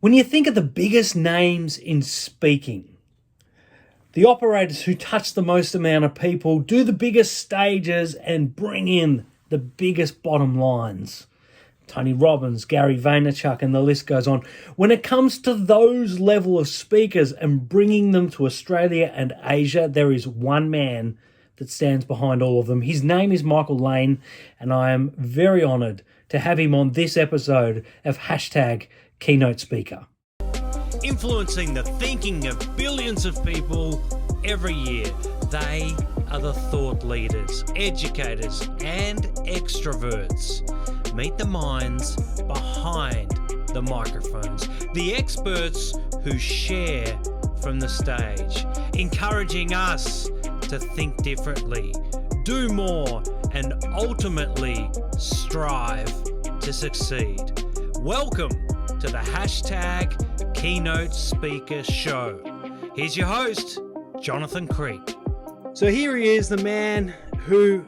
When you think of the biggest names in speaking, the operators who touch the most amount of people, do the biggest stages, and bring in the biggest bottom lines, Tony Robbins, Gary Vaynerchuk, and the list goes on. When it comes to those level of speakers and bringing them to Australia and Asia, there is one man that stands behind all of them. His name is Michael Lane, and I am very honoured to have him on this episode of Hashtag Keynote Speaker. Influencing the thinking of billions of people every year. They are the thought leaders, educators, and extroverts. Meet the minds behind the microphones, the experts who share from the stage, encouraging us to think differently, do more, and ultimately strive to succeed. Welcome to the Hashtag Keynote Speaker Show. Here's your host, Jonathan Creek. So here he is, the man who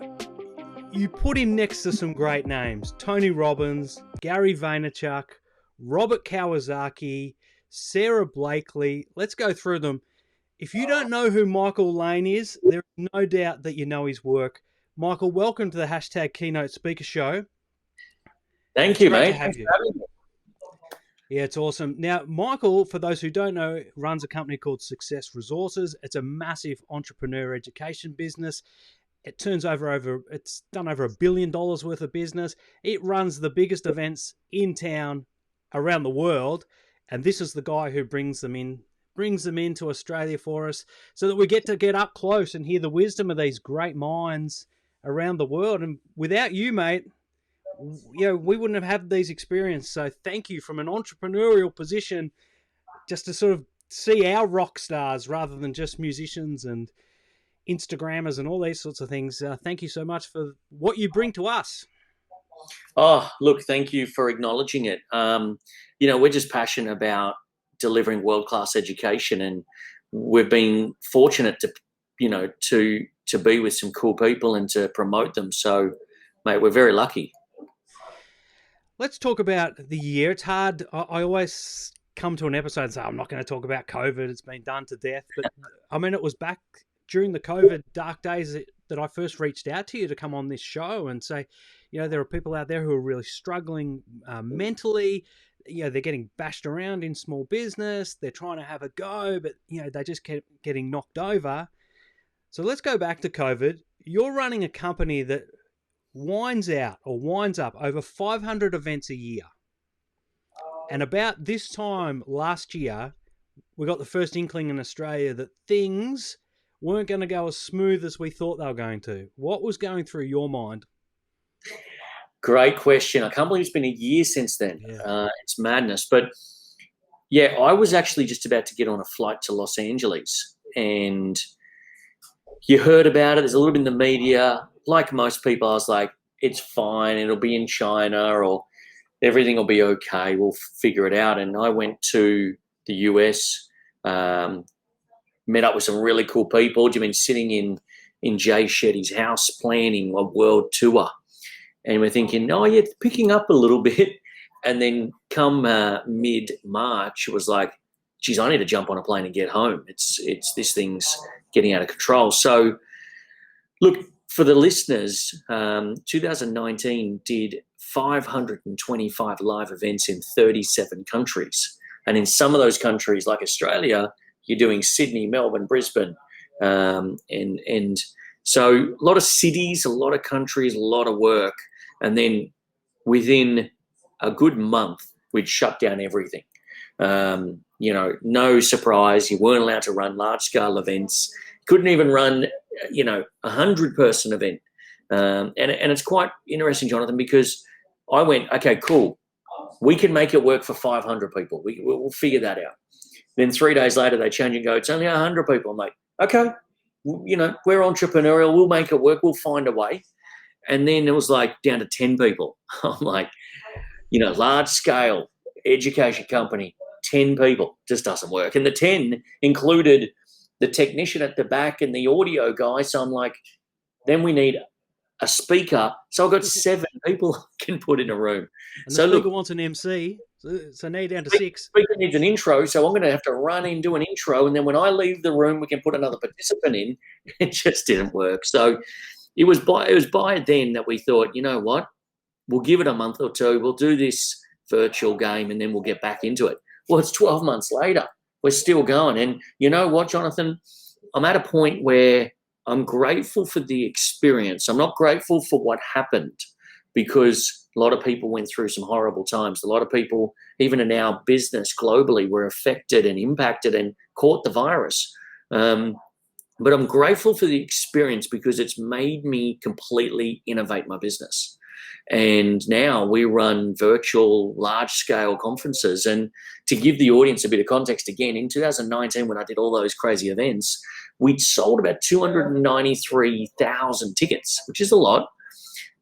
you put him next to some great names. Tony Robbins, Gary Vaynerchuk, Robert Kiyosaki, Sarah Blakely. Let's go through them. If you don't know who Michael Lane is, there is no doubt that you know his work. Michael, welcome to the Hashtag Keynote Speaker Show. Thank you, mate. To have you. Yeah, it's awesome. Now, Michael, for those who don't know, runs a company called Success Resources. It's a massive entrepreneur education business. It's done over $1 billion worth of business. It runs the biggest events in town around the world. And this is the guy who brings them into Australia for us so that we get to get up close and hear the wisdom of these great minds around the world. And without you, mate, we wouldn't have had these experiences. So thank you from an entrepreneurial position, just to sort of see our rock stars rather than just musicians and Instagrammers and all these sorts of things. Thank you so much for what you bring to us. Oh, look, thank you for acknowledging it. We're just passionate about delivering world-class education, and we've been fortunate to be with some cool people and to promote them. So, mate, we're very lucky. Let's talk about the year. It's hard. I always come to an episode and say, I'm not going to talk about COVID. It's been done to death. But I mean, it was back during the COVID dark days that I first reached out to you to come on this show and say, there are people out there who are really struggling mentally. They're getting bashed around in small business. They're trying to have a go, but, they just keep getting knocked over. So let's go back to COVID. You're running a company that winds up over 500 events a year. And about this time last year, we got the first inkling in Australia that things weren't going to go as smooth as we thought they were going to. What was going through your mind? Great question. I can't believe it's been a year since then. Yeah. It's madness. But yeah, I was actually just about to get on a flight to Los Angeles, and you heard about it. There's a little bit in the media. Like most people, I was like, it's fine. It'll be in China, or everything will be okay. We'll figure it out. And I went to the US, met up with some really cool people. I've been sitting in Jay Shetty's house planning a world tour. And we're thinking, oh, yeah, it's picking up a little bit. And then come mid-March, it was like, geez, I need to jump on a plane and get home. It's this thing's getting out of control. So, look, for the listeners, 2019 did 525 live events in 37 countries. And in some of those countries, like Australia, you're doing Sydney, Melbourne, Brisbane. And so a lot of cities, a lot of countries, a lot of work. And then within a good month, we'd shut down everything. No surprise. You weren't allowed to run large-scale events. Couldn't even run, 100-person event. And it's quite interesting, Jonathan, because I went, okay, cool. We can make it work for 500 people. We'll figure that out. Then 3 days later, they change and go, it's only 100 people. I'm like, okay, we're entrepreneurial. We'll make it work. We'll find a way. And then it was like down to 10 people. I'm like, large scale education company, 10 people, just doesn't work. And the 10 included the technician at the back and the audio guy. So I'm like, then we need a speaker. So I've got 7 people I can put in a room. And the speaker wants an MC. So now you're down to 6. Speaker needs an intro, so I'm going to have to run in, do an intro, and then when I leave the room, we can put another participant in. It just didn't work. So it was by then that we thought, you know what, we'll give it a month or two. We'll do this virtual game, and then we'll get back into it. Well, it's 12 months later. We're still going. And you know what, Jonathan? I'm at a point where I'm grateful for the experience. I'm not grateful for what happened, because a lot of people went through some horrible times. A lot of people, even in our business globally, were affected and impacted and caught the virus. But I'm grateful for the experience because it's made me completely innovate my business. And now we run virtual large-scale conferences. And to give the audience a bit of context again, in 2019, when I did all those crazy events, we'd sold about 293,000 tickets, which is a lot.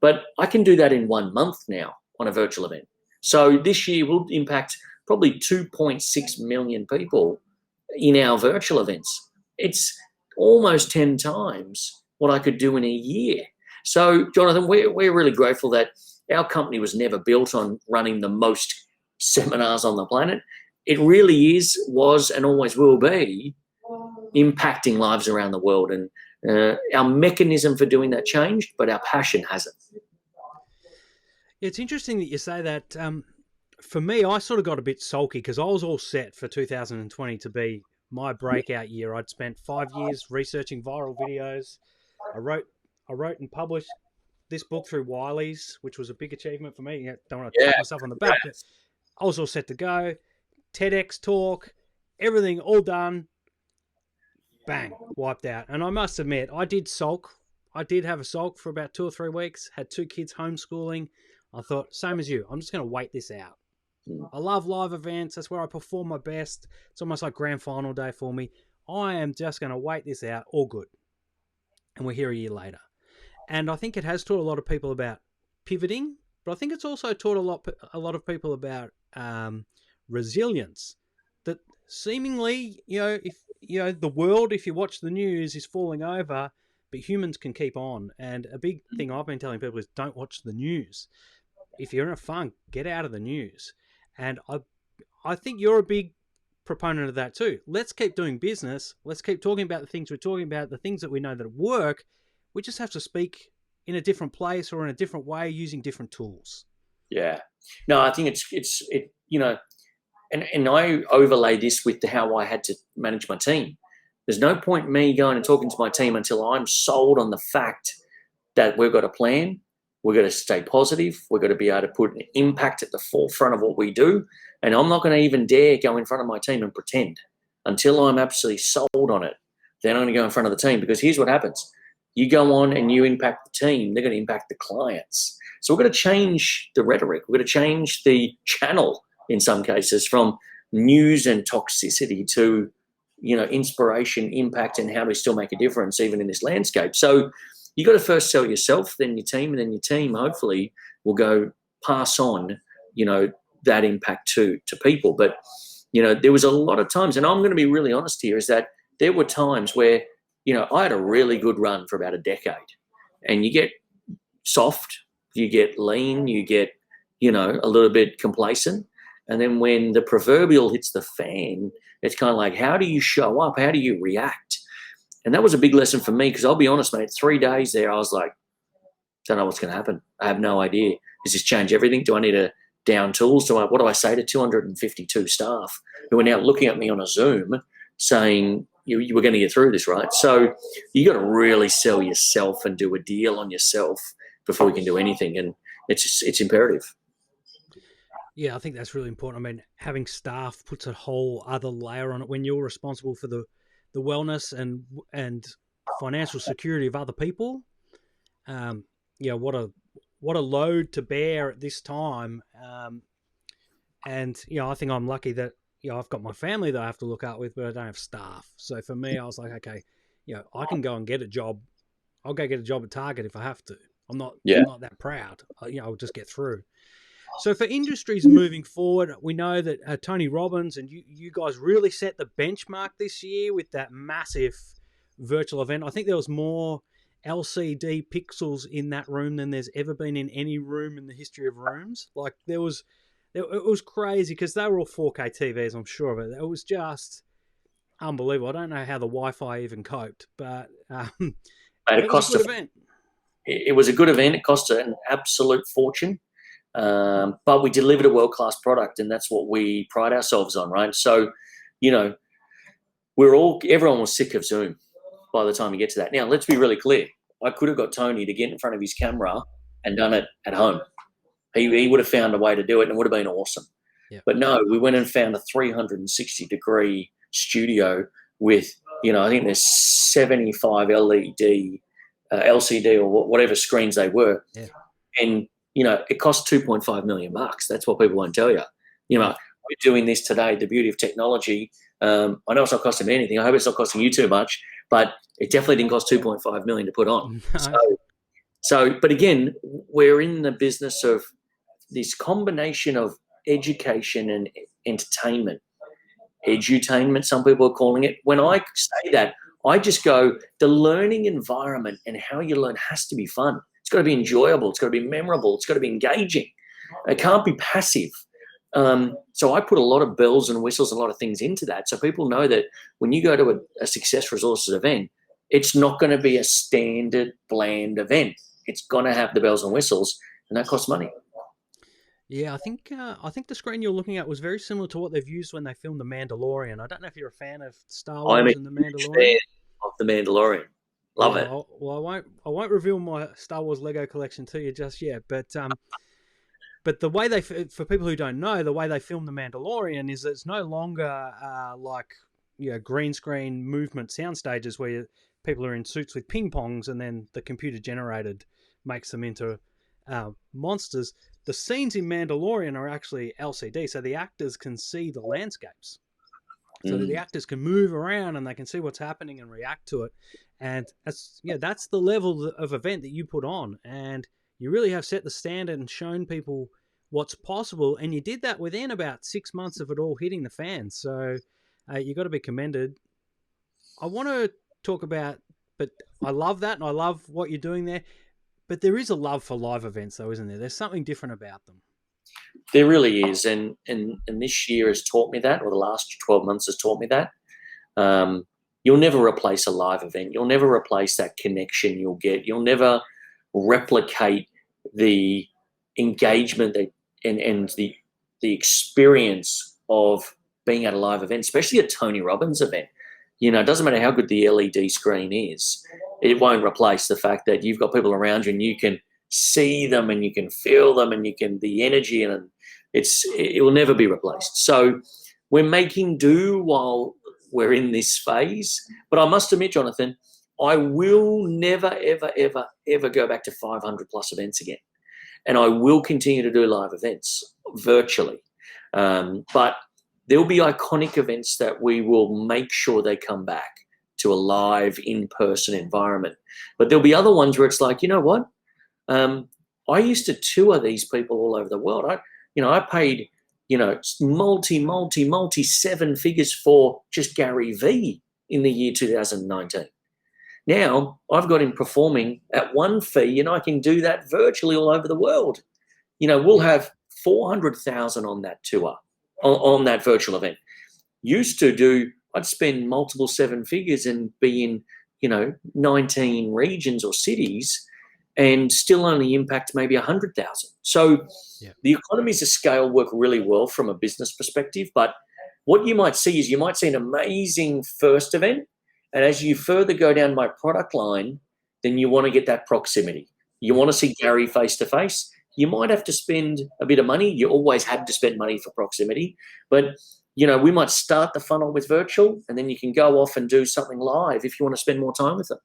But I can do that in 1 month now on a virtual event. So this year we'll impact probably 2.6 million people in our virtual events. It's almost 10 times what I could do in a year. So, Jonathan, we're really grateful that our company was never built on running the most seminars on the planet. It really was, and always will be impacting lives around the world. And our mechanism for doing that changed, but our passion hasn't. It's interesting that you say that. For me, I sort of got a bit sulky because I was all set for 2020 to be my breakout year. I'd spent 5 years researching viral videos. I wrote and published this book through Wiley's, which was a big achievement for me. I don't want to pat myself on the back, but I was all set to go. TEDx talk, everything all done. Bang, wiped out. And I must admit, I did sulk. I did have a sulk for about 2 or 3 weeks, had 2 kids homeschooling. I thought, same as you, I'm just going to wait this out. I love live events. That's where I perform my best. It's almost like grand final day for me. I am just going to wait this out. All good. And we're here a year later. And I think it has taught a lot of people about pivoting, but I think it's also taught a lot of people about resilience. That seemingly, the world, if you watch the news, is falling over, but humans can keep on. And a big thing I've been telling people is don't watch the news. If you're in a funk, get out of the news. And I think you're a big proponent of that too. Let's keep doing business. Let's keep talking about the things we're talking about, the things that we know that work. We just have to speak in a different place or in a different way using different tools. Yeah. No, I think it's and I overlay this with how I had to manage my team. There's no point in me going and talking to my team until I'm sold on the fact that we've got a plan. We've got to stay positive. We've got to be able to put an impact at the forefront of what we do. And I'm not going to even dare go in front of my team and pretend until I'm absolutely sold on it. Then I'm going to go in front of the team, because here's what happens. You go on and you impact the team, they're going to impact the clients. So we're going to change the rhetoric. We're going to change the channel in some cases from news and toxicity to, inspiration, impact, and how do we still make a difference even in this landscape. So you got to first sell yourself, then your team, and then your team hopefully will go pass on, that impact to people. But, there was a lot of times, and I'm going to be really honest here, is that there were times where, I had a really good run for about a decade, and you get soft, you get lean, you get, a little bit complacent. And then when the proverbial hits the fan, it's kind of like, how do you show up? How do you react? And that was a big lesson for me, because I'll be honest, mate, 3 days there, I was like, don't know what's going to happen. I have no idea. Does this change everything? Do I need to down tools? What do I say to 252 staff who are now looking at me on a Zoom saying, you were going to get through this, right? So you got to really sell yourself and do a deal on yourself before we can do anything. And it's imperative. Yeah, I think that's really important. I mean, having staff puts a whole other layer on it when you're responsible for the wellness and financial security of other people. What a load to bear at this time. And I think I'm lucky that I've got my family that I have to look out with, but I don't have staff. So for me, I was like, okay, I can go and get a job. I'll go get a job at Target if I have to. I'm not that proud. I'll just get through. So for industries moving forward, we know that Tony Robbins and you guys really set the benchmark this year with that massive virtual event. I think there was more LCD pixels in that room than there's ever been in any room in the history of rooms. Like there was it was crazy because they were all 4K TVs, I'm sure of it. It was just unbelievable. I don't know how the Wi-Fi even coped, but Mate, it was a good event. It was a good event. It cost an absolute fortune, but we delivered a world-class product, and that's what we pride ourselves on, right? So, you know, everyone was sick of Zoom by the time we get to that. Now, let's be really clear. I could have got Tony to get in front of his camera and done it at home. He would have found a way to do it, and it would have been awesome. Yeah. But no, we went and found a 360-degree studio with, you know, I think there's 75 LED, LCD or whatever screens they were. Yeah. And, you know, it cost $2.5 million. That's what people won't tell you. You know, we're doing this today, the beauty of technology. I know it's not costing me anything. I hope it's not costing you too much, but it definitely didn't cost $2.5 million to put on. No. So, but again, we're in the business of this combination of education and entertainment. Edutainment, some people are calling it. When I say that, I just go, the learning environment and how you learn has to be fun. It's got to be enjoyable. It's got to be memorable. It's got to be engaging. It can't be passive. So I put a lot of bells and whistles, a lot of things into that. So people know that when you go to a Success Resources event, it's not going to be a standard bland event. It's going to have the bells and whistles, and that costs money. Yeah, I think the screen you're looking at was very similar to what they've used when they filmed The Mandalorian. I don't know if you're a fan of Star Wars and The Mandalorian. Of The Mandalorian, love it. Well, I won't reveal my Star Wars Lego collection to you just yet, but the way for people who don't know, the way they filmed The Mandalorian is that it's no longer like, you know, green screen movement sound stages where people are in suits with ping pongs and then the computer generated makes them into monsters. The scenes in Mandalorian are actually LCD, so the actors can see the landscapes. So the actors can move around and they can see what's happening and react to it. And that's the level of event that you put on. And you really have set the standard and shown people what's possible. And you did that within about 6 months of it all hitting the fan. So you got to be commended. I want to talk about, but I love that and I love what you're doing there. But there is a love for live events, though, isn't there? There's something different about them. There really is, and this year has taught me that, or the last 12 months has taught me that. You'll never replace a live event. You'll never replace that connection you'll get. You'll never replicate the engagement and the experience of being at a live event, especially a Tony Robbins event. You know, it doesn't matter how good the LED screen is. It won't replace the fact that you've got people around you and you can see them and you can feel them and you can, the energy, and it will never be replaced. So we're making do while we're in this phase. But I must admit, Jonathan, I will never, ever, ever, ever go back to 500 plus events again. And I will continue to do live events virtually. But there'll be iconic events that we will make sure they come back to a live in-person environment. But there'll be other ones where it's like, you know what? I used to tour these people all over the world. I paid, multi 7 figures for just Gary Vee in the year 2019. Now I've got him performing at one fee and I can do that virtually all over the world. We'll have 400,000 on that tour, on that virtual event. Used to do, I'd spend multiple 7 figures and be in, 19 regions or cities and still only impact maybe 100,000. So The economies of scale work really well from a business perspective. But what you might see is you might see an amazing first event. And as you further go down my product line, then you want to get that proximity. You want to see Gary face to face. You might have to spend a bit of money. You always had to spend money for proximity. But, we might start the funnel with virtual and then you can go off and do something live if you want to spend more time with them.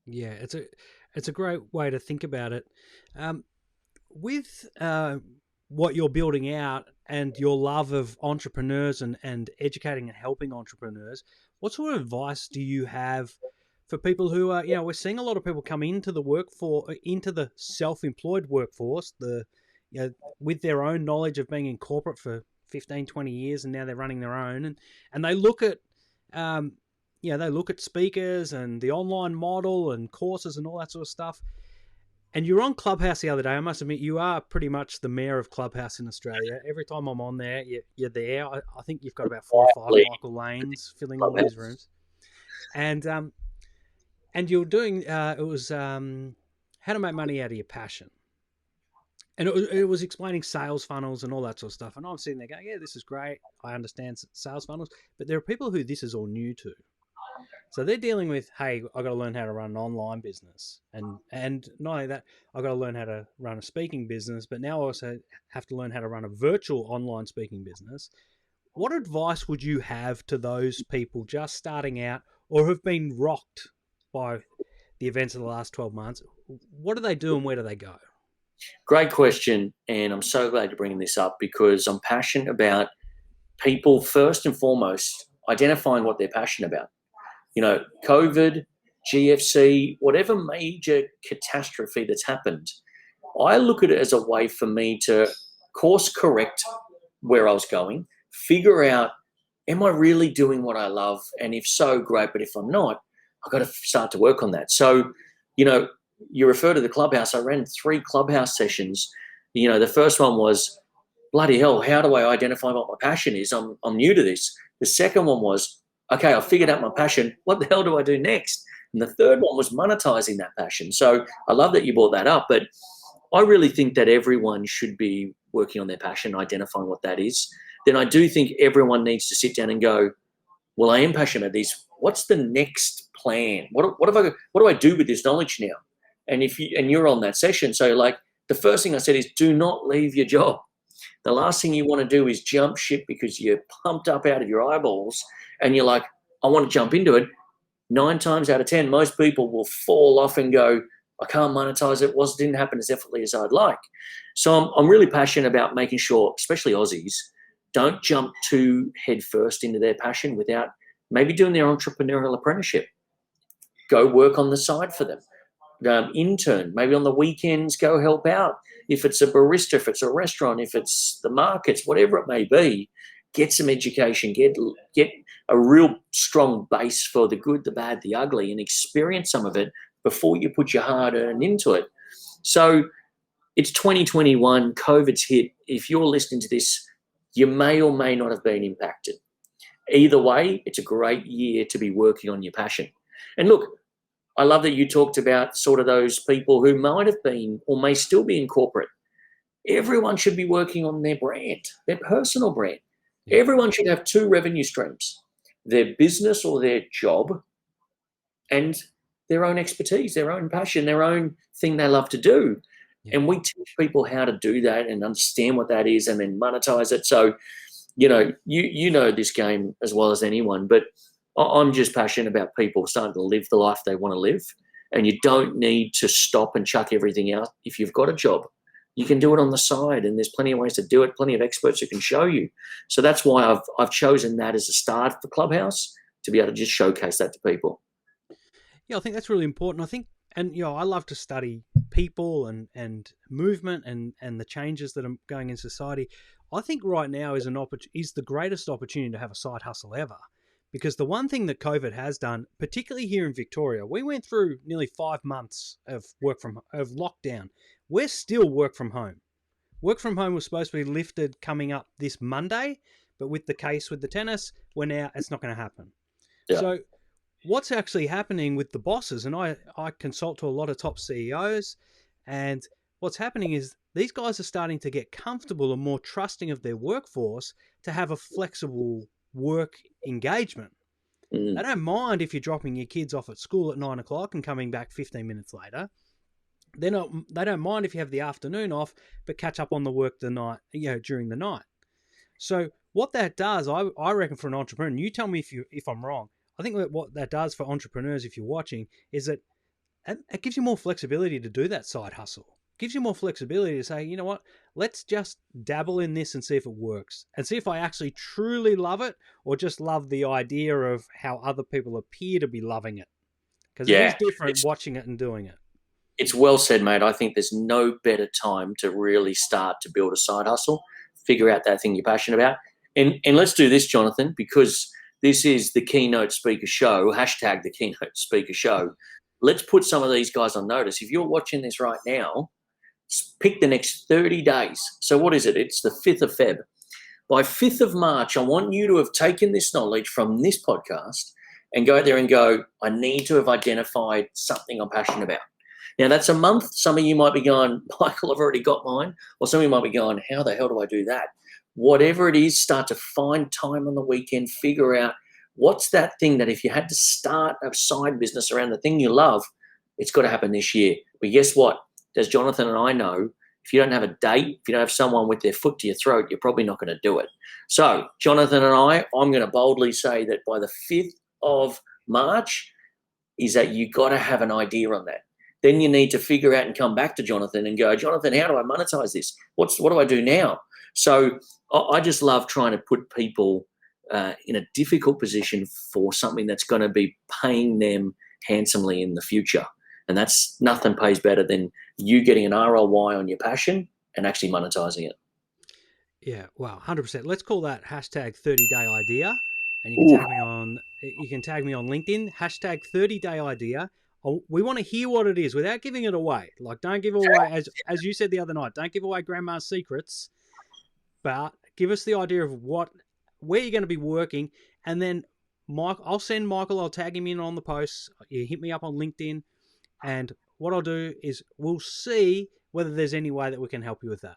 Yeah, it's a great way to think about it. With what you're building out and your love of entrepreneurs and educating and helping entrepreneurs, what sort of advice do you have for people who are, we're seeing a lot of people come into the self-employed workforce, with their own knowledge of being in corporate for 15, 20 years, and now they're running their own, and they look at, they look at speakers and the online model and courses and all that sort of stuff. And you were on Clubhouse the other day. I must admit, you are pretty much the mayor of Clubhouse in Australia. Every time I'm on there, you're there. I think you've got about 4 or 5 Michael Lanes filling all these rooms. And you're doing it was how to make money out of your passion. And it was explaining sales funnels and all that sort of stuff. And I'm sitting there going, yeah, this is great. I understand sales funnels. But there are people who this is all new to. So they're dealing with, hey, I've got to learn how to run an online business. And not only that, I've got to learn how to run a speaking business, but now I also have to learn how to run a virtual online speaking business. What advice would you have to those people just starting out or have been rocked by the events of the last 12 months? What do they do and where do they go? Great question. And I'm so glad you're bringing this up because I'm passionate about people, first and foremost, identifying what they're passionate about. You know, COVID, GFC, whatever major catastrophe that's happened, I look at it as a way for me to course correct where I was going, figure out, am I really doing what I love? And if so, great. But if I'm not, I've got to start to work on that. So, you know, you refer to the Clubhouse. I ran 3 Clubhouse sessions. You know, the first one was, bloody hell, how do I identify what my passion is? I'm new to this. The second one was, okay, I figured out my passion. What the hell do I do next? And the third one was monetizing that passion. So I love that you brought that up, but I really think that everyone should be working on their passion, identifying what that is. Then I do think everyone needs to sit down and go, well, I am passionate about this. What's the next plan? What do I do with this knowledge now? And you're on that session. So like the first thing I said is do not leave your job. The last thing you want to do is jump ship because you're pumped up out of your eyeballs and you're like, I want to jump into it. 9 times out of 10, most people will fall off and go, I can't monetize it. Didn't happen as effortlessly as I'd like. So I'm really passionate about making sure, especially Aussies, don't jump too head first into their passion without maybe doing their entrepreneurial apprenticeship. Go work on the side for them. Intern, maybe on the weekends, go help out. If it's a barista, if it's a restaurant, if it's the markets, whatever it may be, get some education, get a real strong base for the good, the bad, the ugly, and experience some of it before you put your hard-earned into it. So it's 2021, COVID's hit. If you're listening to this, you may or may not have been impacted. Either way, it's a great year to be working on your passion. And look, I love that you talked about sort of those people who might have been or may still be in corporate. Everyone should be working on their brand, their personal brand. Yeah. Everyone should have 2 revenue streams, their business or their job and their own expertise, their own passion, their own thing they love to do. Yeah. And we teach people how to do that and understand what that is and then monetize it. So, you know this game as well as anyone, but I'm just passionate about people starting to live the life they want to live. And you don't need to stop and chuck everything out. If you've got a job, you can do it on the side, and there's plenty of ways to do it, plenty of experts who can show you. So that's why I've chosen that as a start for Clubhouse, to be able to just showcase that to people. Yeah, I think that's really important. I think, and I love to study people and movement and the changes that are going in society. I think right now is the greatest opportunity to have a side hustle ever. Because the one thing that COVID has done, particularly here in Victoria, we went through nearly 5 months of lockdown. We're still work from home. Work from home was supposed to be lifted coming up this Monday, but with the case with the tennis, it's not going to happen. Yeah. So what's actually happening with the bosses, and I consult to a lot of top CEOs, and what's happening is these guys are starting to get comfortable and more trusting of their workforce to have a flexible work engagement. They don't mind if you're dropping your kids off at school at 9 o'clock and coming back 15 minutes later. They don't mind if you have the afternoon off, but catch up on the work during the night. So what that does, I reckon, for an entrepreneur, and you tell me if I'm wrong, I think that what that does for entrepreneurs, if you're watching, is that it gives you more flexibility to do that side hustle. It gives you more flexibility to say, you know what, let's just dabble in this and see if it works, and see if I actually truly love it or just love the idea of how other people appear to be loving it. Because it is different watching it and doing it. It's well said, mate. I think there's no better time to really start to build a side hustle, figure out that thing you're passionate about. And let's do this, Jonathan, because this is the Keynote Speaker Show, #the Keynote Speaker Show. let's put some of these guys on notice. If you're watching this right now, pick the next 30 days. So what is it? It's the 5th of Feb. By 5th of March, I want you to have taken this knowledge from this podcast and go out there and go, I need to have identified something I'm passionate about. Now, that's a month. Some of you might be going, Michael, I've already got mine. Or some of you might be going, how the hell do I do that? Whatever it is, start to find time on the weekend, figure out what's that thing that if you had to start a side business around the thing you love, it's got to happen this year. But guess what? As Jonathan and I know, if you don't have a date, if you don't have someone with their foot to your throat, you're probably not going to do it. So Jonathan and I'm going to boldly say that by the 5th of March is that you got to have an idea on that. Then you need to figure out and come back to Jonathan and go, Jonathan, how do I monetize this? What do I do now? So I just love trying to put people in a difficult position for something that's going to be paying them handsomely in the future. And that's nothing pays better than you getting an ROI on your passion and actually monetizing it. Yeah, wow, 100%. Let's call that hashtag 30-day idea. And you can tag me on LinkedIn, hashtag 30-day idea. We want to hear what it is without giving it away. Like, don't give away, as you said the other night, don't give away grandma's secrets, but give us the idea of where you're going to be working. And then I'll tag him in on the posts. You hit me up on LinkedIn. And what I'll do is we'll see whether there's any way that we can help you with that.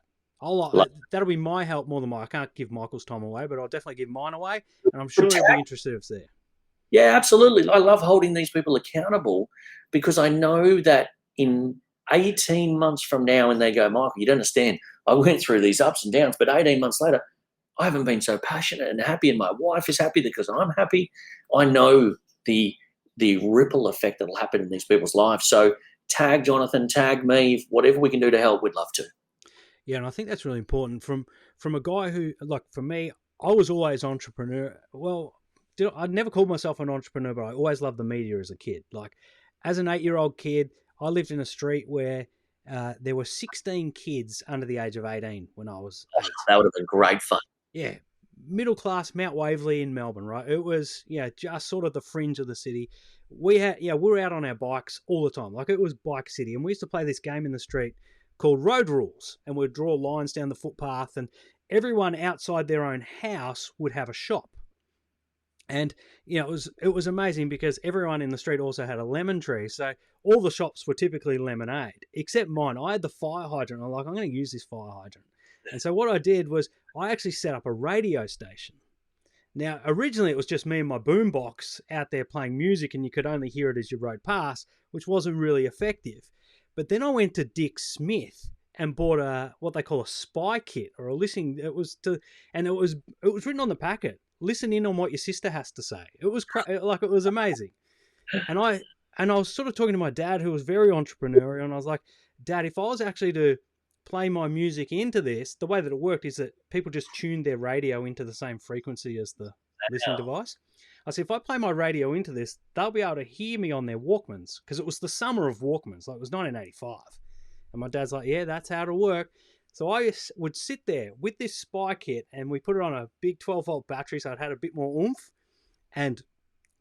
That'll be my help more than mine. I can't give Michael's time away, but I'll definitely give mine away. And I'm sure he'll be interested if it's there. Yeah, absolutely. I love holding these people accountable because I know that in 18 months from now, when they go, Michael, you don't understand. I went through these ups and downs, but 18 months later, I haven't been so passionate and happy, and my wife is happy because I'm happy. I know the ripple effect that will happen in these people's lives. So tag Jonathan, tag me, whatever we can do to help, we'd love to. Yeah, and I think that's really important from a guy who, like for me, I was always entrepreneur. Well, I never called myself an entrepreneur, but I always loved the media as a kid. Like as an 8-year-old kid, I lived in a street where there were 16 kids under the age of 18 when I was 8. That would have been great fun. Yeah. Middle class Mount Waverley in Melbourne, right? It was, just sort of the fringe of the city. We were out on our bikes all the time. Like it was bike city. And we used to play this game in the street called Road Rules. And we'd draw lines down the footpath and everyone outside their own house would have a shop. And, it was amazing because everyone in the street also had a lemon tree. So all the shops were typically lemonade, except mine. I had the fire hydrant. I'm like, I'm going to use this fire hydrant. And so what I did was I actually set up a radio station. Now, originally it was just me and my boombox out there playing music and you could only hear it as you rode past, which wasn't really effective. But then I went to Dick Smith and bought what they call a spy kit or a listening. It was written on the packet. Listen in on what your sister has to say. It was it was amazing. And I was sort of talking to my dad, who was very entrepreneurial, and I was like, Dad, if I was actually to play my music into this, the way that it worked is that people just tuned their radio into the same frequency as the listening device. I said, if I play my radio into this, they'll be able to hear me on their Walkmans, because it was the summer of Walkmans. Like it was 1985. And my dad's like, yeah, that's how it'll work. So I would sit there with this spy kit and we put it on a big 12-volt battery so it had a bit more oomph. And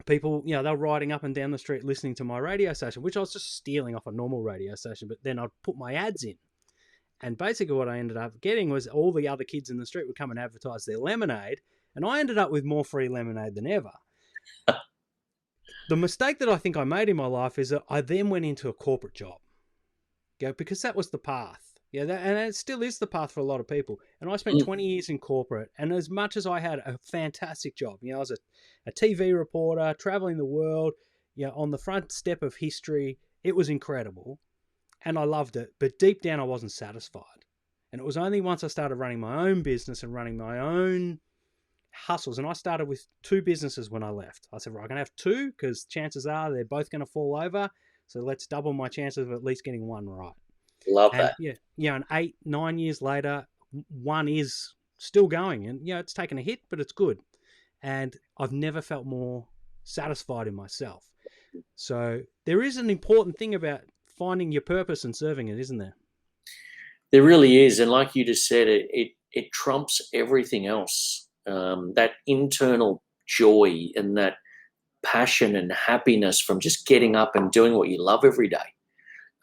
people, they were riding up and down the street listening to my radio station, which I was just stealing off a normal radio station, but then I'd put my ads in. And basically what I ended up getting was all the other kids in the street would come and advertise their lemonade, and I ended up with more free lemonade than ever. The mistake that I think I made in my life is that I then went into a corporate job. Because that was the path. And it still is the path for a lot of people. And I spent 20 years in corporate, and as much as I had a fantastic job, I was a TV reporter, traveling the world, on the front step of history, it was incredible. And I loved it, but deep down I wasn't satisfied. And it was only once I started running my own business and running my own hustles, and I started with 2 businesses when I left. I said, right, I'm going to have 2 because chances are they're both going to fall over, so let's double my chances of at least getting one right. Love that. And 8-9 years later, one is still going, and it's taken a hit, but it's good. And I've never felt more satisfied in myself. So there is an important thing about finding your purpose and serving it, isn't there? There really is. And like you just said, it trumps everything else. That internal joy and that passion and happiness from just getting up and doing what you love every day.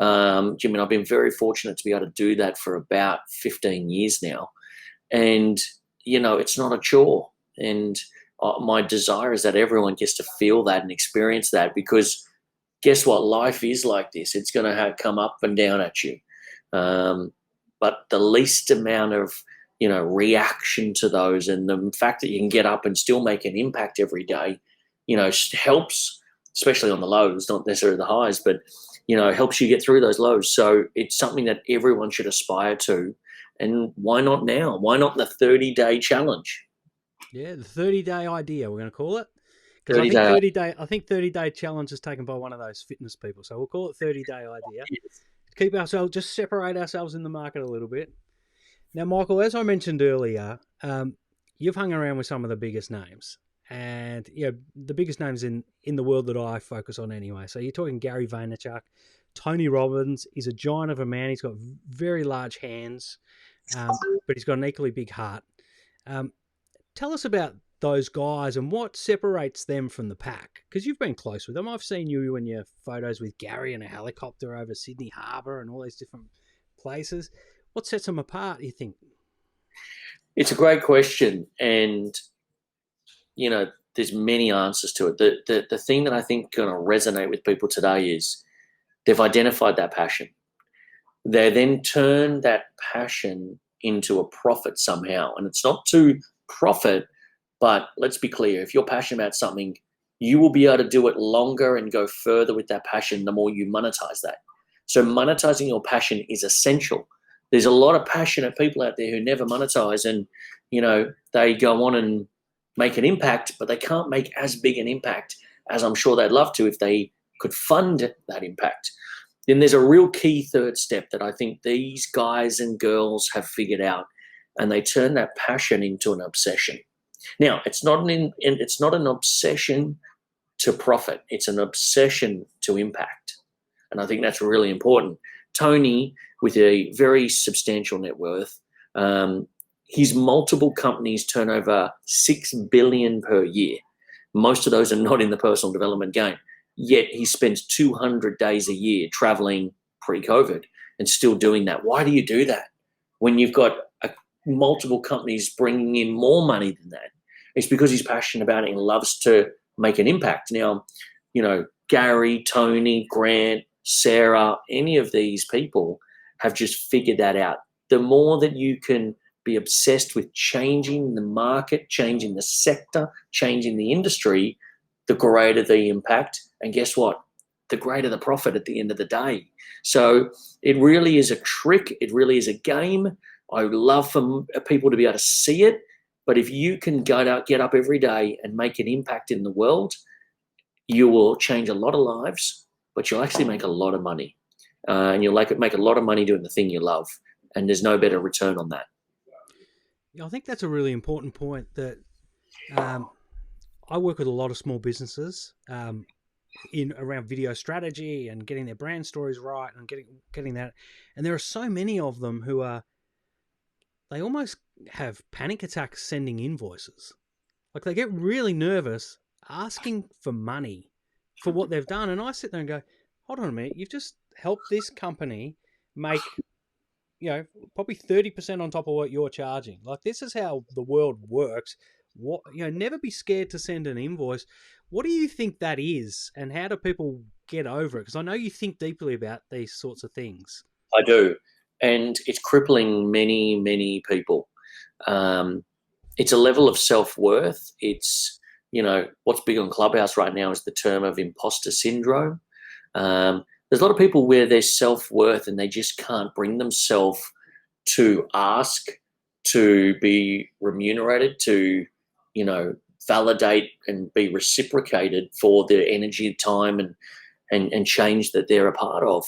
Jim, and I've been very fortunate to be able to do that for about 15 years now. And, it's not a chore. And my desire is that everyone gets to feel that and experience that, because guess what? Life is like this. It's going to come up and down at you. But the least amount of, reaction to those, and the fact that you can get up and still make an impact every day, helps, especially on the lows, not necessarily the highs, but, helps you get through those lows. So it's something that everyone should aspire to. And why not now? Why not the 30-day challenge? Yeah, the 30-day idea, we're going to call it. Because I think 30-day challenge is taken by one of those fitness people. So we'll call it 30-day idea. Yes. Just separate ourselves in the market a little bit. Now, Michael, as I mentioned earlier, you've hung around with some of the biggest names. And, the biggest names in the world that I focus on anyway. So you're talking Gary Vaynerchuk. Tony Robbins is a giant of a man. He's got very large hands, but he's got an equally big heart. Tell us about those guys and what separates them from the pack, because you've been close with them. I've seen you in your photos with Gary in a helicopter over Sydney Harbour and all these different places. What sets them apart, you think? It's a great question, and there's many answers to it. The thing that I think going to resonate with people today is they've identified that passion. They then turn that passion into a profit somehow, and it's not to profit. But let's be clear, if you're passionate about something, you will be able to do it longer and go further with that passion the more you monetize that. So monetizing your passion is essential. There's a lot of passionate people out there who never monetize, and, they go on and make an impact, but they can't make as big an impact as I'm sure they'd love to if they could fund that impact. Then there's a real key third step that I think these guys and girls have figured out, and they turn that passion into an obsession. Now, it's not an obsession to profit. It's an obsession to impact. And I think that's really important. Tony, with a very substantial net worth, his multiple companies turn over $6 billion per year. Most of those are not in the personal development game. Yet he spends 200 days a year traveling pre-COVID and still doing that. Why do you do that when you've got multiple companies bringing in more money than that? It's because he's passionate about it and loves to make an impact. Now, Gary, Tony, Grant, Sarah, any of these people have just figured that out. The more that you can be obsessed with changing the market, changing the sector, changing the industry, the greater the impact. And guess what? The greater the profit at the end of the day. So it really is a trick. It really is a game. I would love for people to be able to see it. But if you can get up every day and make an impact in the world, you will change a lot of lives, but you'll actually make a lot of money. And you'll make a lot of money doing the thing you love. And there's no better return on that. Yeah, I think that's a really important point that I work with a lot of small businesses in around video strategy and getting their brand stories right and getting that. And there are so many of them who they almost have panic attacks sending invoices. Like they get really nervous asking for money for what they've done. And I sit there and go, hold on a minute, you've just helped this company make, probably 30% on top of what you're charging. Like this is how the world works. Never be scared to send an invoice. What do you think that is, and how do people get over it? Because I know you think deeply about these sorts of things. I do, and it's crippling many, many people. It's a level of self-worth. It's, what's big on Clubhouse right now is the term of imposter syndrome. There's a lot of people where their self-worth and they just can't bring themselves to ask to be remunerated, to, validate and be reciprocated for their energy, time, and change that they're a part of.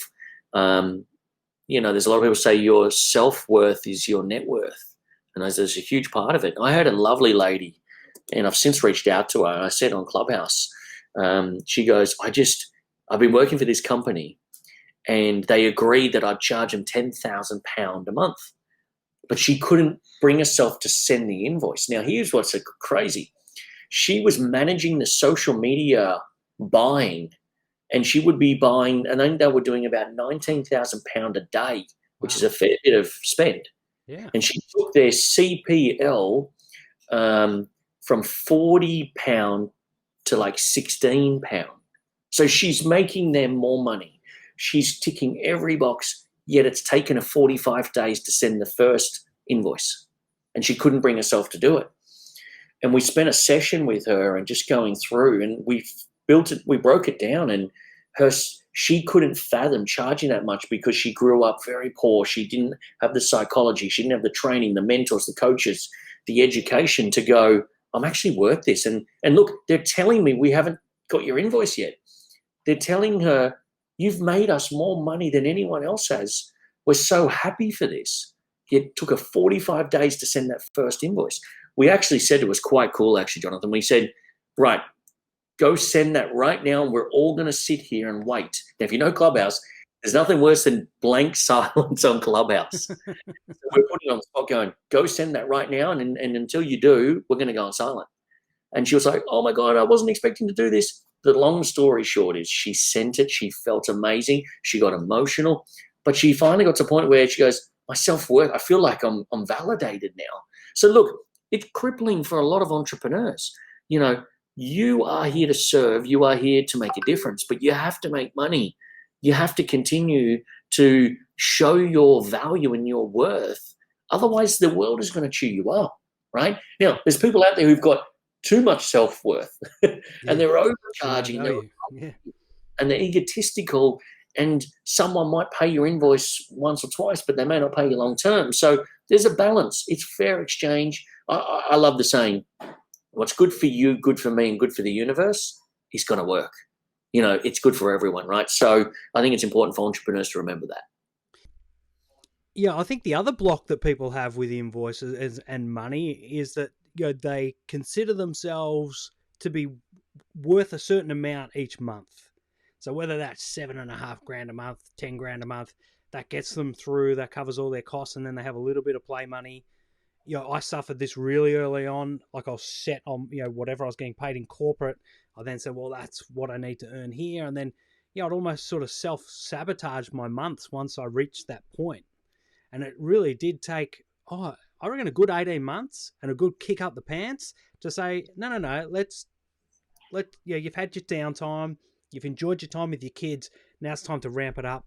There's a lot of people say your self-worth is your net worth. And there's a huge part of it. I had a lovely lady, and I've since reached out to her, and I said on Clubhouse, she goes, I've been working for this company, and they agreed that I'd charge them £10,000 a month. But she couldn't bring herself to send the invoice. Now, here's what's crazy. she was managing the social media buying, and she would be buying, and I think they were doing about £19,000 a day, which is a fair bit of spend. Yeah. And she took their CPL from £40 to like £16. So she's making them more money. She's ticking every box, yet it's taken her 45 days to send the first invoice. And she couldn't bring herself to do it. And we spent a session with her and just going through, and we broke it down, and she couldn't fathom charging that much because she grew up very poor. She didn't have the psychology. She didn't have the training, the mentors, the coaches, the education to go, I'm actually worth this. And look, they're telling me we haven't got your invoice yet. They're telling her, you've made us more money than anyone else has. We're so happy for this. It took her 45 days to send that first invoice. We actually said, it was quite cool, actually, Jonathan. We said, right, go send that right now, and we're all going to sit here and wait. Now, if you know Clubhouse, there's nothing worse than blank silence on Clubhouse. So we're putting on the spot going, go send that right now, and until you do, we're going to go on silent. And she was like, oh, my God, I wasn't expecting to do this. The long story short is she sent it. She felt amazing. She got emotional. But she finally got to a point where she goes, my self-worth, I feel like I'm validated now. So, look, it's crippling for a lot of entrepreneurs. You know, you are here to serve. You are here to make a difference, but you have to make money. You have to continue to show your value and your worth. Otherwise, the world is going to chew you up, right? Now, there's people out there who've got too much self-worth and they're overcharging and they're egotistical, and someone might pay your invoice once or twice, but they may not pay you long-term. So there's a balance. It's fair exchange. I love the saying, what's good for you, good for me, and good for the universe is going to work. You know, it's good for everyone, right? So I think it's important for entrepreneurs to remember that. Yeah, I think the other block that people have with invoices and money is that, you know, they consider themselves to be worth a certain amount each month. So whether that's $7,500 a month, $10,000 a month, that gets them through, that covers all their costs, and then they have a little bit of play money. You know, I suffered this really early on. Like, I was set on, you know, whatever I was getting paid in corporate. I then said, well, that's what I need to earn here. And then, you know, I'd almost sort of self-sabotage my months once I reached that point. And it really did take, I reckon a good 18 months and a good kick up the pants to say, no, you've had your downtime. You've enjoyed your time with your kids. Now it's time to ramp it up.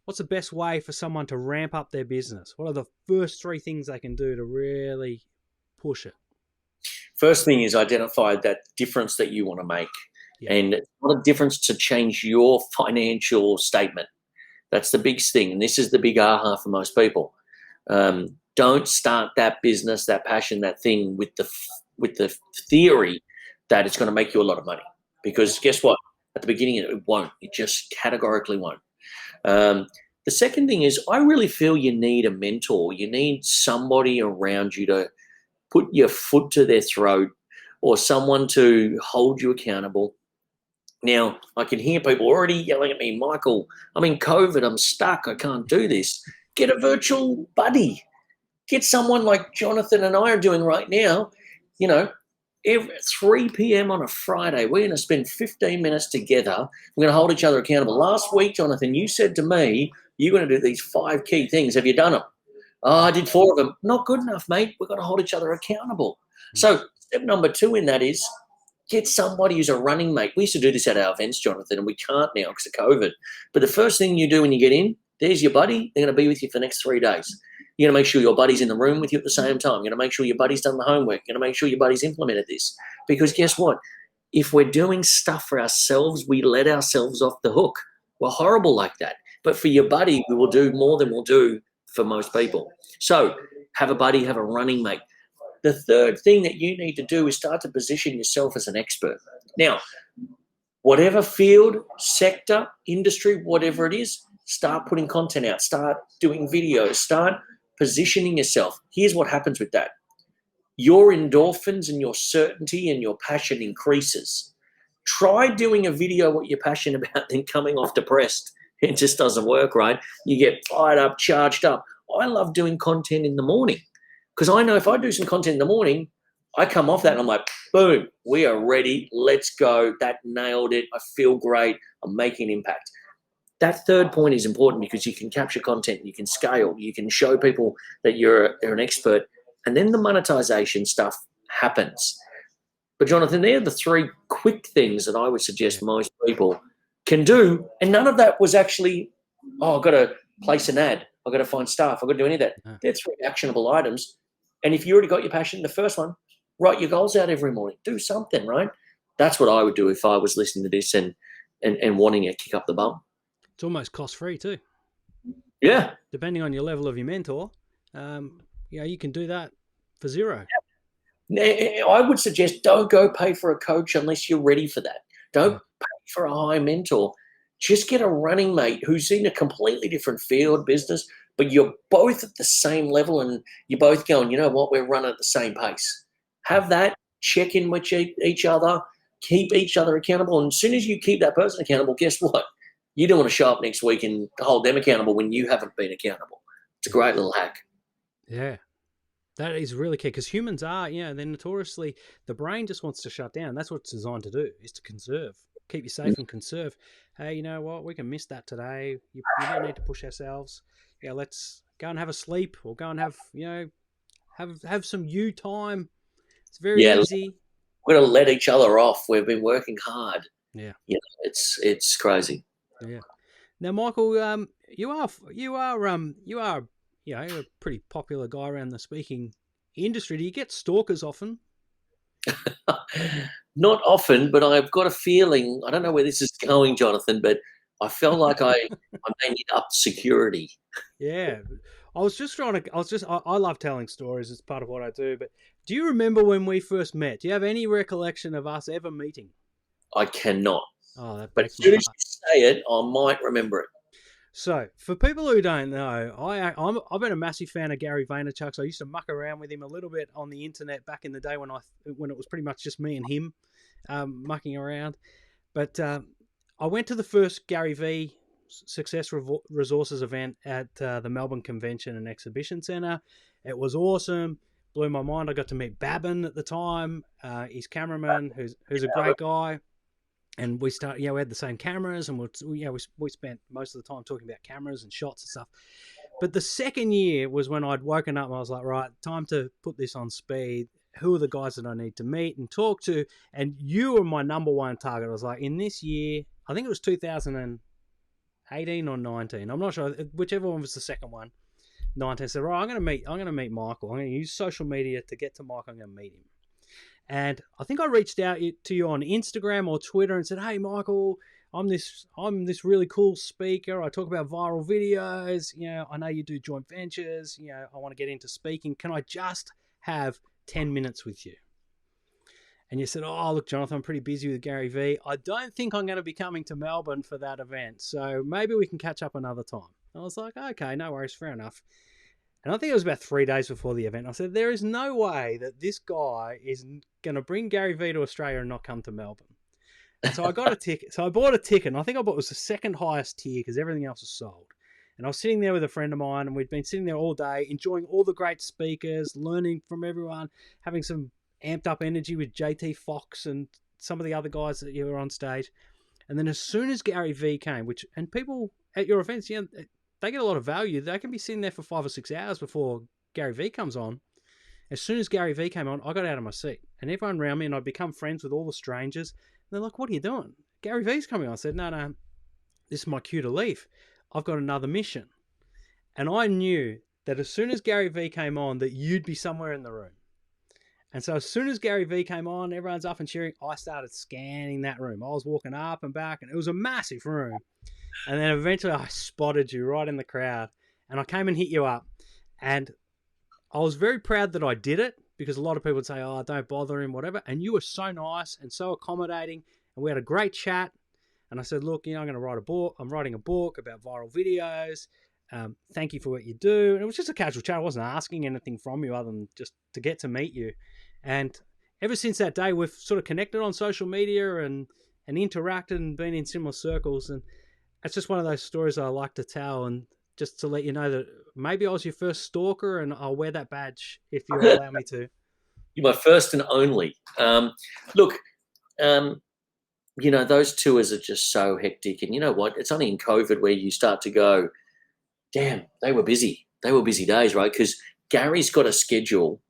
What's the best way for someone to ramp up their business? What are the first 3 things they can do to really push it? First thing is identify that difference that you want to make. Yeah. And it's not a difference to change your financial statement. That's the biggest thing. And this is the big aha for most people. Don't start that business, that passion, that thing with the theory that it's going to make you a lot of money. Because guess what? At the beginning, it won't. It just categorically won't. The second thing is, I really feel you need a mentor. You need somebody around you to put your foot to their throat, or someone to hold you accountable. Now, I can hear people already yelling at me, Michael, I'm in COVID, I'm stuck, I can't do this. Get a virtual buddy. Get someone like Jonathan and I are doing right now. You know, every 3 p.m. on a Friday, we're going to spend 15 minutes together. We're going to hold each other accountable. Last week, Jonathan, you said to me, you're going to do these 5 key things. Have you done them? Oh, I did 4 of them. Not good enough, mate. We've got to hold each other accountable. So step number 2 in that is get somebody who's a running mate. We used to do this at our events, Jonathan, and we can't now because of COVID. But the first thing you do when you get in, there's your buddy. They're going to be with you for the next 3 days. You're going to make sure your buddy's in the room with you at the same time. You're going to make sure your buddy's done the homework. You're going to make sure your buddy's implemented this. Because guess what? If we're doing stuff for ourselves, we let ourselves off the hook. We're horrible like that. But for your buddy, we will do more than we'll do for most people. So have a buddy, have a running mate. The third thing that you need to do is start to position yourself as an expert. Now, whatever field, sector, industry, whatever it is, start putting content out, start doing videos, start positioning yourself. Here's what happens with that. Your endorphins and your certainty and your passion increases. Try doing a video what you're passionate about, then coming off depressed. It just doesn't work, right? You get fired up, charged up. I love doing content in the morning because I know if I do some content in the morning, I come off that and I'm like, boom, we are ready. Let's go. That nailed it. I feel great. I'm making impact. That third point is important because you can capture content, you can scale, you can show people that you're an expert, and then the monetization stuff happens. But Jonathan, they're the three quick things that I would suggest most people can do, and none of that was actually, I've got to place an ad, I've got to find staff, I've got to do any of that. They're three actionable items, and if you already got your passion, the first one, write your goals out every morning, do something, right? That's what I would do if I was listening to this and wanting to kick up the bum. It's almost cost-free too. Yeah. Depending on your level of your mentor, you can do that for zero. I would suggest don't go pay for a coach unless you're ready for that. Don't pay for a high mentor. Just get a running mate who's in a completely different field, business, but you're both at the same level and you're both going, you know what, we're running at the same pace. Have that, check in with each other, keep each other accountable. And as soon as you keep that person accountable, guess what? You don't want to show up next week and hold them accountable when you haven't been accountable. It's a great little hack. Yeah. That is really key because humans are, they're notoriously, the brain just wants to shut down. That's what it's designed to do, is to conserve, keep you safe and conserve. Hey, you know what? We can miss that today. You don't need to push ourselves. Yeah, let's go and have a sleep or go and have, have some you time. It's very easy. We're going to let each other off. We've been working hard. Yeah. It's crazy. Yeah. Now, Michael, you are a pretty popular guy around the speaking industry. Do you get stalkers often? Not often, but I've got a feeling, I don't know where this is going, Jonathan, but I felt like I may need up security. Yeah. I love telling stories. It's part of what I do. But do you remember when we first met? Do you have any recollection of us ever meeting? I cannot. Oh, but as soon as you say it, I might remember it. So, for people who don't know, I've been a massive fan of Gary Vaynerchuk. So I used to muck around with him a little bit on the internet back in the day when it was pretty much just me and him mucking around. But I went to the first Gary V Success Resources event at the Melbourne Convention and Exhibition Centre. It was awesome. Blew my mind. I got to meet Babin at the time, his cameraman, who's a great guy. And we had the same cameras, and we spent most of the time talking about cameras and shots and stuff. But the second year was when I'd woken up and I was like, right, time to put this on speed. Who are the guys that I need to meet and talk to? And you were my number one target. I was like, in this year, I think it was 2018 or 19. I'm not sure, whichever one was the second one. 19. I said, right, I'm going to meet Michael. I'm going to use social media to get to Michael. I'm going to meet him. And I think I reached out to you on Instagram or Twitter and said, hey, Michael, I'm this really cool speaker. I talk about viral videos. I know you do joint ventures. I want to get into speaking. Can I just have 10 minutes with you? And you said, oh, look, Jonathan, I'm pretty busy with Gary V. I don't think I'm going to be coming to Melbourne for that event. So maybe we can catch up another time. I was like, okay, no worries, fair enough. And I think it was about 3 days before the event. I said, there is no way that this guy is going to bring Gary V to Australia and not come to Melbourne. And so I got a ticket. So I bought a ticket, and I think it was the second highest tier because everything else was sold. And I was sitting there with a friend of mine, and we'd been sitting there all day, enjoying all the great speakers, learning from everyone, having some amped up energy with JT Fox and some of the other guys that you were on stage. And then as soon as Gary V came, and people at your events, they get a lot of value. They can be sitting there for 5 or 6 hours before Gary V comes on. As soon as Gary V came on, I got out of my seat. And everyone around me, and I'd become friends with all the strangers. And they're like, what are you doing? Gary V's coming on. I said, no, this is my cue to leave. I've got another mission. And I knew that as soon as Gary V came on, that you'd be somewhere in the room. And so as soon as Gary V came on, everyone's up and cheering. I started scanning that room. I was walking up and back, and it was a massive room. And then eventually I spotted you right in the crowd, and I came and hit you up. And I was very proud that I did it because a lot of people would say, oh, don't bother him, whatever. And you were so nice and so accommodating, and we had a great chat. And I said, look, I'm going to write a book. I'm writing a book about viral videos. Thank you for what you do. And it was just a casual chat. I wasn't asking anything from you other than just to get to meet you. And ever since that day, we've sort of connected on social media and interacted and been in similar circles. And it's just one of those stories I like to tell, and just to let you know that maybe I was your first stalker, and I'll wear that badge if you allow me to. You're my first and only. Look, those tours are just so hectic. And you know what? It's only in COVID where you start to go, damn, they were busy. They were busy days, right? Because Gary's got a schedule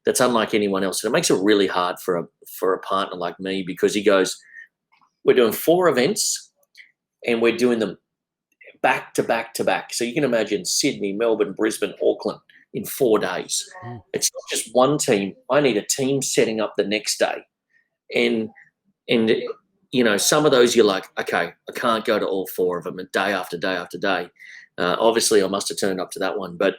that's unlike anyone else. And it makes it really hard for a partner like me, because he goes, we're doing 4 events and we're doing them back to back to back. So you can imagine Sydney, Melbourne, Brisbane, Auckland in 4 days. It's not just one team. I need a team setting up the next day. And some of those you're like, okay, I can't go to all 4 of them, and day after day after day. Obviously, I must have turned up to that one, but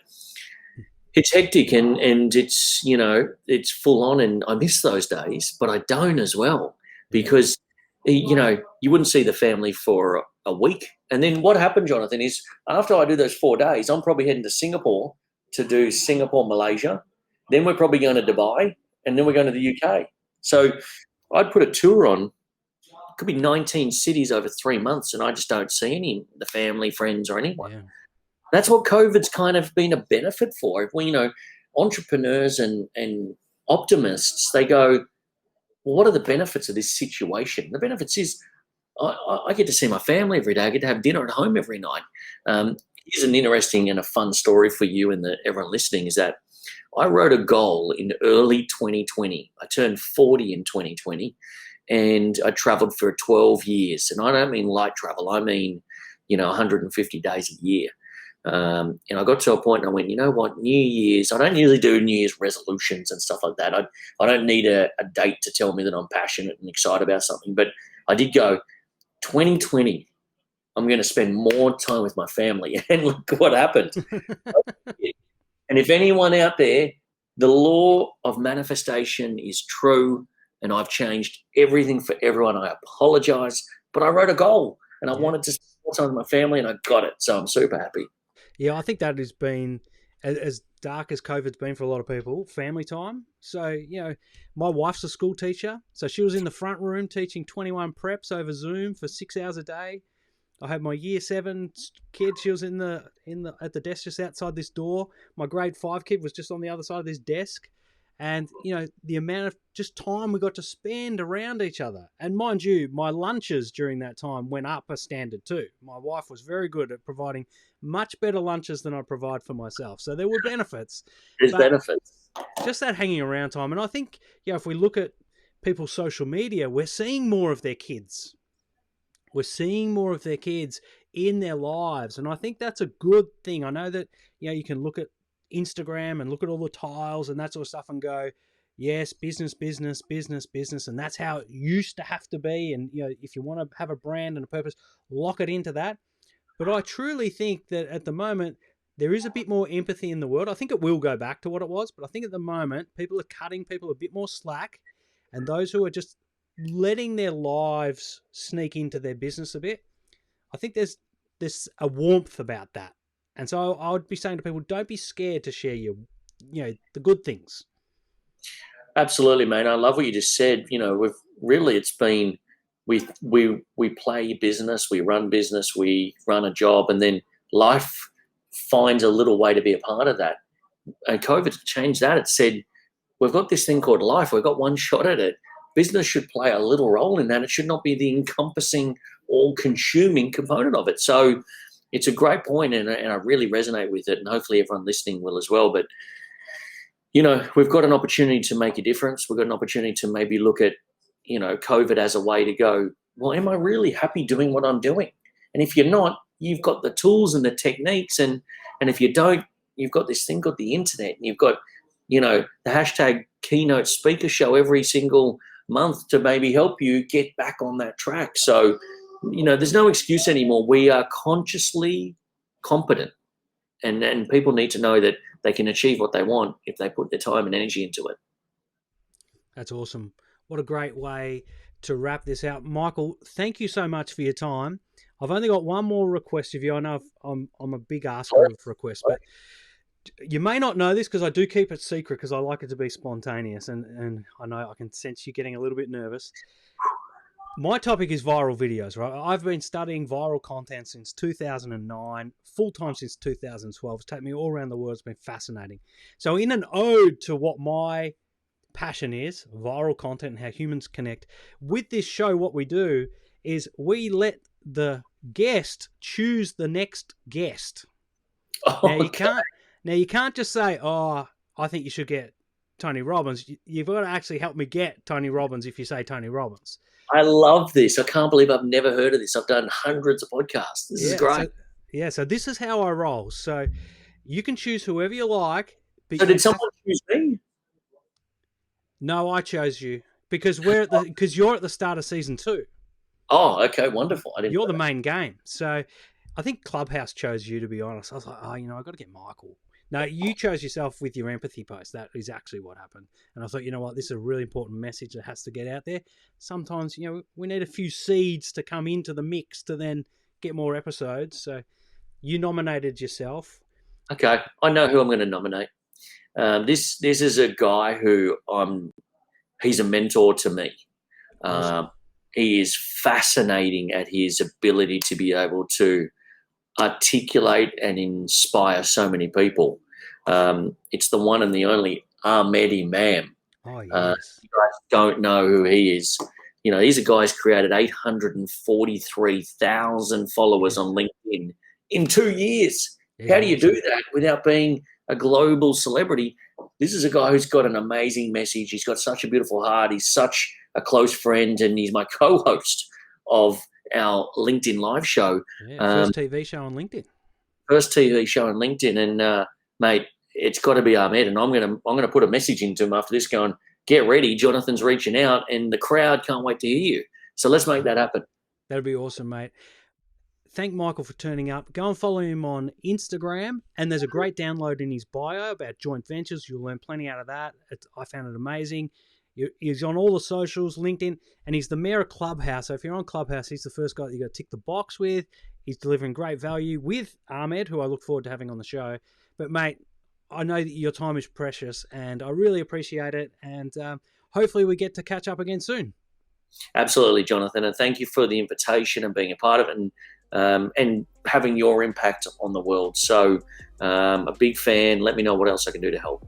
it's hectic and it's, it's full on, and I miss those days, but I don't as well, because, you wouldn't see the family for a week. And then what happened, Jonathan, is after I do those 4 days, I'm probably heading to Singapore to do Singapore, Malaysia. Then we're probably going to Dubai, and then we're going to the UK. So I'd put a tour on, could be 19 cities over 3 months, and I just don't see any, the family, friends, or anyone. Yeah. That's what COVID's kind of been a benefit for. If we, entrepreneurs and optimists, they go, well, what are the benefits of this situation? The benefits is I get to see my family every day. I get to have dinner at home every night. Here's an interesting and a fun story for you and everyone listening, is that I wrote a goal in early 2020. I turned 40 in 2020, and I traveled for 12 years. And I don't mean light travel. I mean, 150 days a year. And I got to a point and I went, you know what, New Year's, I don't usually do New Year's resolutions and stuff like that. I don't need a date to tell me that I'm passionate and excited about something. But I did go, 2020, I'm going to spend more time with my family. And look what happened. And if anyone out there, the law of manifestation is true, and I've changed everything for everyone. I apologize, but I wrote a goal and I wanted to spend more time with my family, and I got it. So I'm super happy. Yeah, I think that has been, as dark as COVID's been for a lot of people, family time. So, my wife's a school teacher, so she was in the front room teaching 21 preps over Zoom for 6 hours a day. I had my year 7 kid. She was at the desk just outside this door. My grade 5 kid was just on the other side of this desk. And, the amount of just time we got to spend around each other. And mind you, my lunches during that time went up a standard too. My wife was very good at providing much better lunches than I provide for myself. So there were benefits. There's benefits. Just that hanging around time. And I think, if we look at people's social media, we're seeing more of their kids. We're seeing more of their kids in their lives. And I think that's a good thing. I know that, you can look at Instagram and look at all the tiles and that sort of stuff and go, yes, business, business, business, business. And that's how it used to have to be. And, if you want to have a brand and a purpose, lock it into that. But I truly think that at the moment, there is a bit more empathy in the world. I think it will go back to what it was, but I think at the moment, people are cutting people a bit more slack. And those who are just letting their lives sneak into their business a bit, I think there's a warmth about that. And so I would be saying to people, don't be scared to share the good things. Absolutely, mate. I love what you just said. It's been, we play business, we run business, we run a job, and then life finds a little way to be a part of that. And COVID changed that. It said, we've got this thing called life. We've got one shot at it. Business should play a little role in that. It should not be the encompassing, all-consuming component of it. So it's a great point, and I really resonate with it, and hopefully everyone listening will as well. But, we've got an opportunity to make a difference. We've got an opportunity to maybe look at, COVID as a way to go, well, am I really happy doing what I'm doing? And if you're not, you've got the tools and the techniques. And if you don't, you've got this thing called the internet, and you've got, the hashtag Keynote speaker show every single month to maybe help you get back on that track. So, there's no excuse anymore. We are consciously competent, and people need to know that they can achieve what they want if they put their time and energy into it. That's awesome. What a great way to wrap this out. Michael, thank you so much for your time. I've only got one more request of you. I know I'm a big asker of requests, but you may not know this because I do keep it secret because I like it to be spontaneous, and I know I can sense you getting a little bit nervous. My topic is viral videos, right? I've been studying viral content since 2009, full-time since 2012. It's taken me all around the world. It's been fascinating. So in an ode to what my passion is, viral content and how humans connect. With this show, what we do is we let the guest choose the next guest. Now you can't just say, "Oh, I think you should get Tony Robbins." You've got to actually help me get Tony Robbins if you say Tony Robbins. I love this. I can't believe I've never heard of this. I've done hundreds of podcasts. This is great. So this is how I roll. So you can choose whoever you like. So did someone choose me? No, I chose you because you're at the start of season 2. Oh, okay, wonderful. You're the main game. So I think Clubhouse chose you, to be honest. I was like, I've got to get Michael. No, you chose yourself with your empathy post. That is actually what happened. And I thought, you know what, this is a really important message that has to get out there. Sometimes, we need a few seeds to come into the mix to then get more episodes. So you nominated yourself. Okay, I know who I'm going to nominate. This is a guy who he's a mentor to me. Awesome. He is fascinating at his ability to be able to articulate and inspire so many people. It's the one and the only Ahmed Imam. Oh, yes. You guys don't know who he is. He's a guy who's created 843,000 followers on LinkedIn in 2 years. Yeah, how do you do that without being a global celebrity? This is a guy who's got an amazing message. He's got such a beautiful heart. He's such a close friend, and he's my co-host of our LinkedIn live show. Yeah, first TV show on LinkedIn. First TV show on LinkedIn, and mate, it's got to be Ahmed. And I'm gonna put a message into him after this, going, get ready. Jonathan's reaching out, and the crowd can't wait to hear you. So let's make that happen. That'd be awesome, mate. Thank Michael for turning up. Go and follow him on Instagram, and there's a great download in his bio about joint ventures. You'll learn plenty out of that. I found it amazing. He's on all the socials, LinkedIn, and he's the mayor of Clubhouse. So if you're on Clubhouse, he's the first guy that you got to tick the box with. He's delivering great value with Ahmed, who I look forward to having on the show. But, mate, I know that your time is precious, and I really appreciate it. And hopefully we get to catch up again soon. Absolutely, Jonathan, and thank you for the invitation and being a part of it, and having your impact on the world. So a big fan. Let me know what else I can do to help.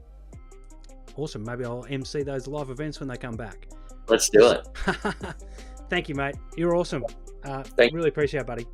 Awesome. Maybe I'll MC those live events when they come back. Let's do it. Thank you, mate. You're awesome. Thank you. Really appreciate it, buddy.